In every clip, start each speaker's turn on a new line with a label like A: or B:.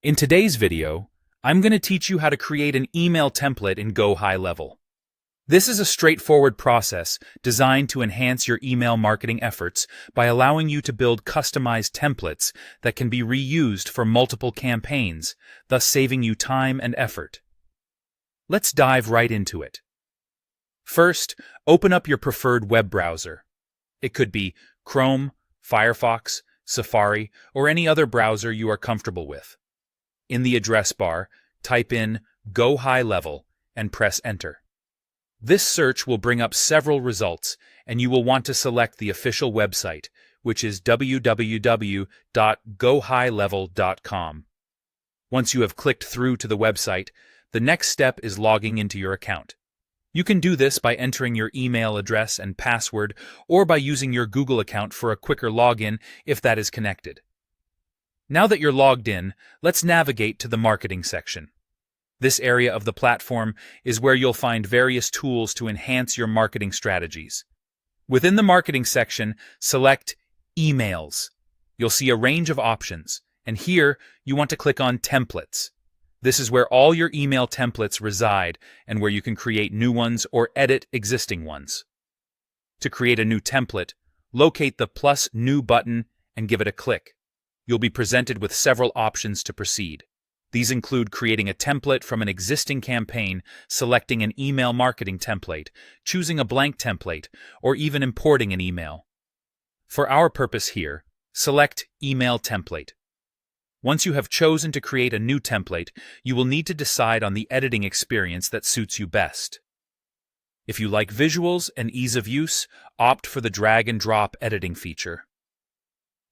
A: In today's video, I'm going to teach you how to create an email template in Go High Level. This is a straightforward process designed to enhance your email marketing efforts by allowing you to build customized templates that can be reused for multiple campaigns, thus saving you time and effort. Let's dive right into it. First, open up your preferred web browser. It could be Chrome, Firefox, Safari, or any other browser you are comfortable with. In the address bar, type in Go High Level and press Enter. This search will bring up several results, and you will want to select the official website, which is www.gohighlevel.com. Once you have clicked through to the website, the next step is logging into your account. You can do this by entering your email address and password, or by using your Google account for a quicker login if that is connected. Now that you're logged in, let's navigate to the marketing section. This area of the platform is where you'll find various tools to enhance your marketing strategies. Within the marketing section, select Emails. You'll see a range of options, and here you want to click on Templates. This is where all your email templates reside and where you can create new ones or edit existing ones. To create a new template, locate the plus New button and give it a click. You'll be presented with several options to proceed. These include creating a template from an existing campaign, selecting an email marketing template, choosing a blank template, or even importing an email. For our purpose here, select Email Template. Once you have chosen to create a new template, you will need to decide on the editing experience that suits you best. If you like visuals and ease of use, opt for the drag and drop editing feature.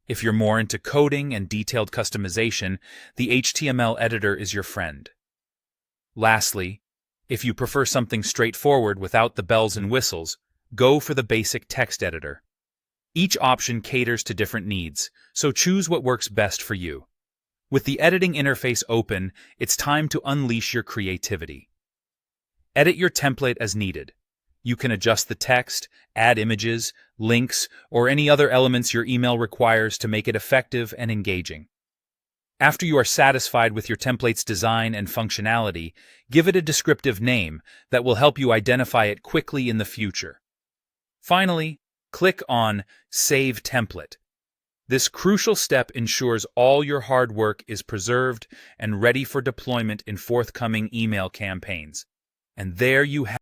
A: If you're more into coding and detailed customization, the HTML editor is your friend. Lastly, if you prefer something straightforward without the bells and whistles, go for the basic text editor. Each option caters to different needs, so choose what works best for you. With the editing interface open, it's time to unleash your creativity. Edit your template as needed. You can adjust the text, add images, links, or any other elements your email requires to make it effective and engaging. After you are satisfied with your template's design and functionality, give it a descriptive name that will help you identify it quickly in the future. Finally, click on Save Template. This crucial step ensures all your hard work is preserved and ready for deployment in forthcoming email campaigns. And there you have